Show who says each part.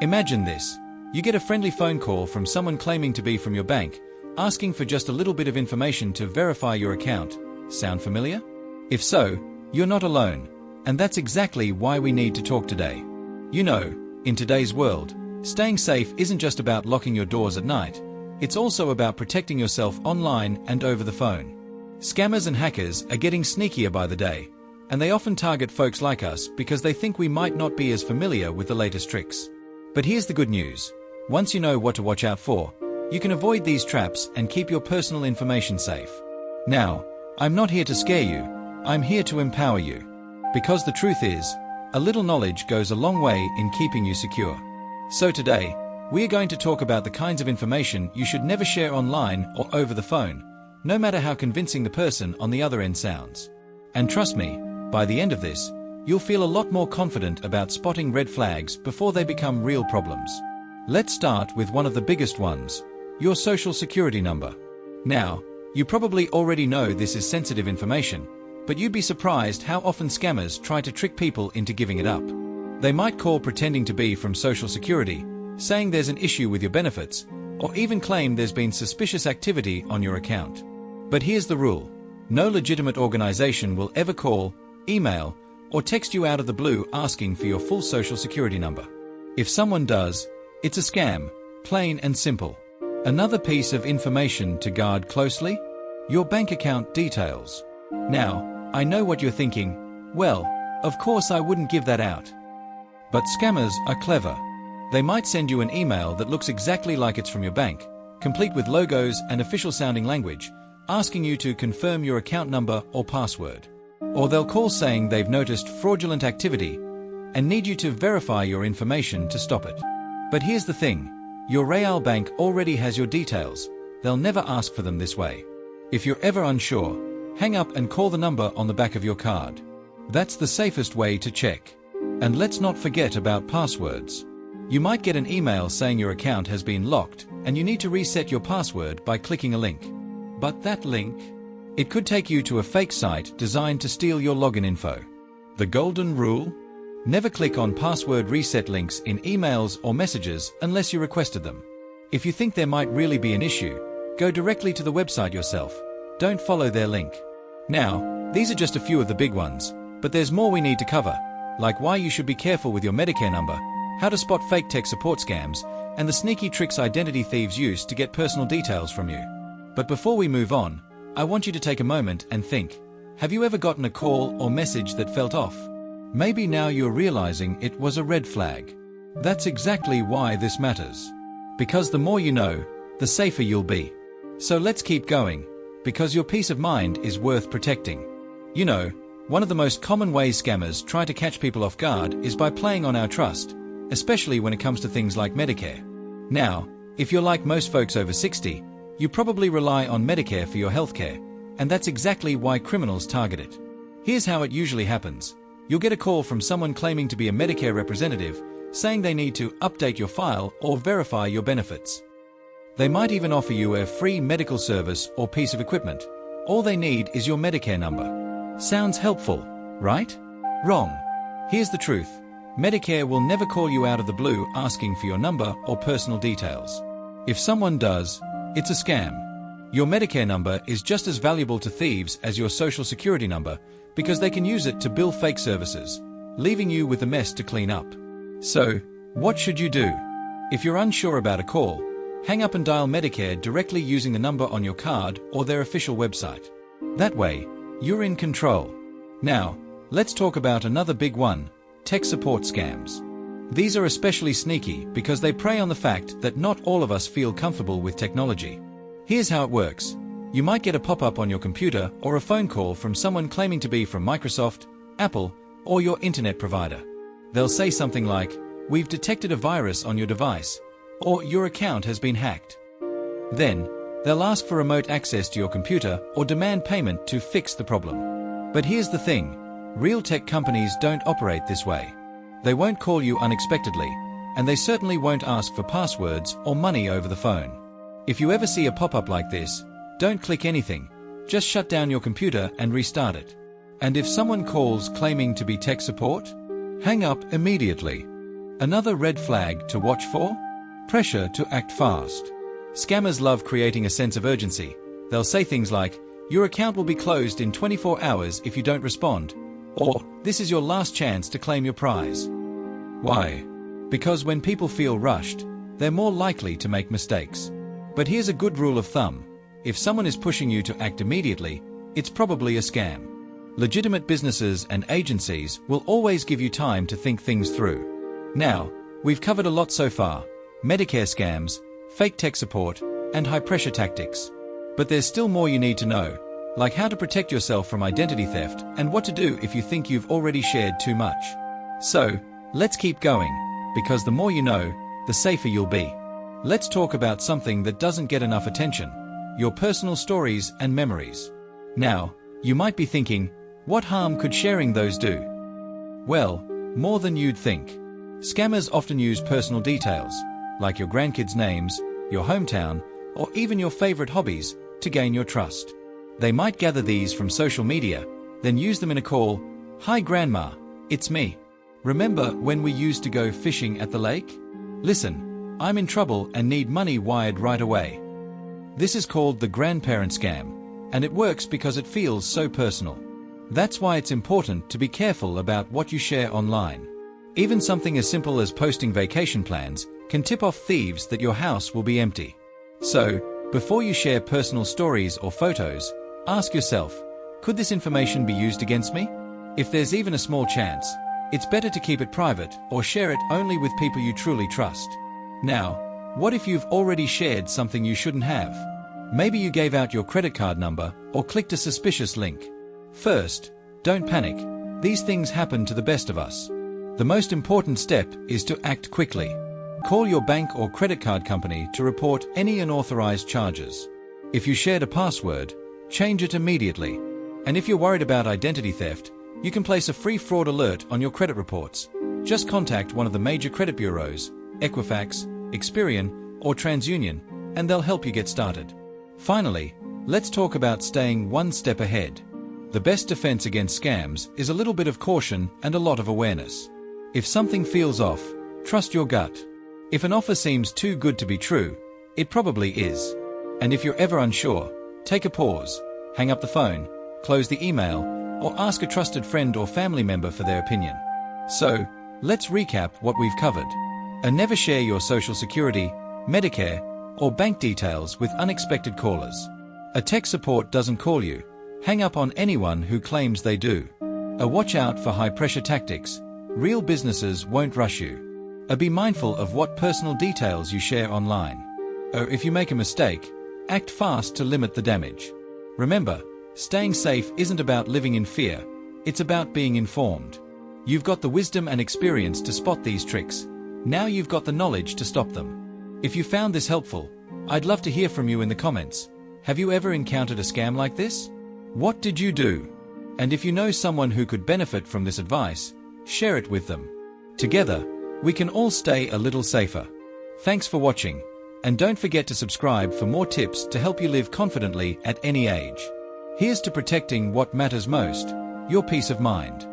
Speaker 1: Imagine this. You get a friendly phone call from someone claiming to be from your bank, asking for just a little bit of information to verify your account. Sound familiar? If so, you're not alone, and that's exactly why we need to talk today. You know, in today's world, staying safe isn't just about locking your doors at night, it's also about protecting yourself online and over the phone. Scammers and hackers are getting sneakier by the day, and they often target folks like us because they think we might not be as familiar with the latest tricks. But here's the good news. Once you know what to watch out for, you can avoid these traps and keep your personal information safe. Now, I'm not here to scare you, I'm here to empower you. Because the truth is, a little knowledge goes a long way in keeping you secure. So today, we are going to talk about the kinds of information you should never share online or over the phone, no matter how convincing the person on the other end sounds. And trust me, by the end of this, you'll feel a lot more confident about spotting red flags before they become real problems. Let's start with one of the biggest ones, your social security number. Now, you probably already know this is sensitive information, but you'd be surprised how often scammers try to trick people into giving it up. They might call pretending to be from Social Security, saying there's an issue with your benefits, or even claim there's been suspicious activity on your account. But here's the rule. No legitimate organization will ever call, email, or text you out of the blue asking for your full Social Security number. If someone does, it's a scam, plain and simple. Another piece of information to guard closely? Your bank account details. Now, I know what you're thinking. Well, of course I wouldn't give that out. But scammers are clever. They might send you an email that looks exactly like it's from your bank, complete with logos and official-sounding language, asking you to confirm your account number or password. Or they'll call saying they've noticed fraudulent activity and need you to verify your information to stop it. But here's the thing. Your Real bank already has your details. They'll never ask for them this way. If you're ever unsure, hang up and call the number on the back of your card. That's the safest way to check. And let's not forget about passwords. You might get an email saying your account has been locked and you need to reset your password by clicking a link. But that link, it could take you to a fake site designed to steal your login info. The golden rule? Never click on password reset links in emails or messages unless you requested them. If you think there might really be an issue, go directly to the website yourself. Don't follow their link. Now, these are just a few of the big ones, but there's more we need to cover, like why you should be careful with your Medicare number, how to spot fake tech support scams, and the sneaky tricks identity thieves use to get personal details from you. But before we move on, I want you to take a moment and think. Have you ever gotten a call or message that felt off? Maybe now you're realizing it was a red flag. That's exactly why this matters. Because the more you know, the safer you'll be. So let's keep going, because your peace of mind is worth protecting. You know, one of the most common ways scammers try to catch people off guard is by playing on our trust, especially when it comes to things like Medicare. Now, if you're like most folks over 60, you probably rely on Medicare for your healthcare, and that's exactly why criminals target it. Here's how it usually happens. You'll get a call from someone claiming to be a Medicare representative, saying they need to update your file or verify your benefits. They might even offer you a free medical service or piece of equipment. All they need is your Medicare number. Sounds helpful, right? Wrong. Here's the truth. Medicare will never call you out of the blue asking for your number or personal details. If someone does, it's a scam. Your Medicare number is just as valuable to thieves as your Social Security number because they can use it to bill fake services, leaving you with a mess to clean up. So, what should you do? If you're unsure about a call, hang up and dial Medicare directly using the number on your card or their official website. That way, you're in control. Now, let's talk about another big one, tech support scams. These are especially sneaky because they prey on the fact that not all of us feel comfortable with technology. Here's how it works. You might get a pop-up on your computer or a phone call from someone claiming to be from Microsoft, Apple, or your internet provider. They'll say something like, "We've detected a virus on your device," or "Your account has been hacked." Then, they'll ask for remote access to your computer or demand payment to fix the problem. But here's the thing. Real tech companies don't operate this way. They won't call you unexpectedly, and they certainly won't ask for passwords or money over the phone. If you ever see a pop-up like this, don't click anything. Just shut down your computer and restart it. And if someone calls claiming to be tech support, hang up immediately. Another red flag to watch for? Pressure to act fast. Scammers love creating a sense of urgency. They'll say things like, "Your account will be closed in 24 hours if you don't respond," or "This is your last chance to claim your prize." Why? Because when people feel rushed, they're more likely to make mistakes. But here's a good rule of thumb. If someone is pushing you to act immediately, it's probably a scam. Legitimate businesses and agencies will always give you time to think things through. Now, we've covered a lot so far: Medicare scams, fake tech support, and high-pressure tactics. But there's still more you need to know, like how to protect yourself from identity theft and what to do if you think you've already shared too much. So, let's keep going, because the more you know, the safer you'll be. Let's talk about something that doesn't get enough attention: your personal stories and memories. Now, you might be thinking, what harm could sharing those do? Well, more than you'd think. Scammers often use personal details, like your grandkids' names, your hometown, or even your favorite hobbies, to gain your trust. They might gather these from social media, then use them in a call. "Hi Grandma, it's me. Remember when we used to go fishing at the lake? Listen, I'm in trouble and need money wired right away." This is called the grandparent scam, and it works because it feels so personal. That's why it's important to be careful about what you share online. Even something as simple as posting vacation plans can tip off thieves that your house will be empty. So, before you share personal stories or photos, ask yourself, could this information be used against me? If there's even a small chance, it's better to keep it private or share it only with people you truly trust. Now, what if you've already shared something you shouldn't have? Maybe you gave out your credit card number or clicked a suspicious link. First, don't panic. These things happen to the best of us. The most important step is to act quickly. Call your bank or credit card company to report any unauthorized charges. If you shared a password, change it immediately. And if you're worried about identity theft, you can place a free fraud alert on your credit reports. Just contact one of the major credit bureaus, Equifax, Experian, or TransUnion, and they'll help you get started. Finally, let's talk about staying one step ahead. The best defense against scams is a little bit of caution and a lot of awareness. If something feels off, trust your gut. If an offer seems too good to be true, it probably is. And if you're ever unsure, take a pause, hang up the phone, close the email, or ask a trusted friend or family member for their opinion. So, let's recap what we've covered. Never share your social security, Medicare, or bank details with unexpected callers. A tech support doesn't call you. Hang up on anyone who claims they do. Watch out for high-pressure tactics. Real businesses won't rush you. Be mindful of what personal details you share online. If you make a mistake, act fast to limit the damage. Remember, staying safe isn't about living in fear. It's about being informed. You've got the wisdom and experience to spot these tricks. Now you've got the knowledge to stop them. If you found this helpful, I'd love to hear from you in the comments. Have you ever encountered a scam like this? What did you do? And if you know someone who could benefit from this advice, share it with them. Together, we can all stay a little safer. Thanks for watching, and don't forget to subscribe for more tips to help you live confidently at any age. Here's to protecting what matters most: your peace of mind.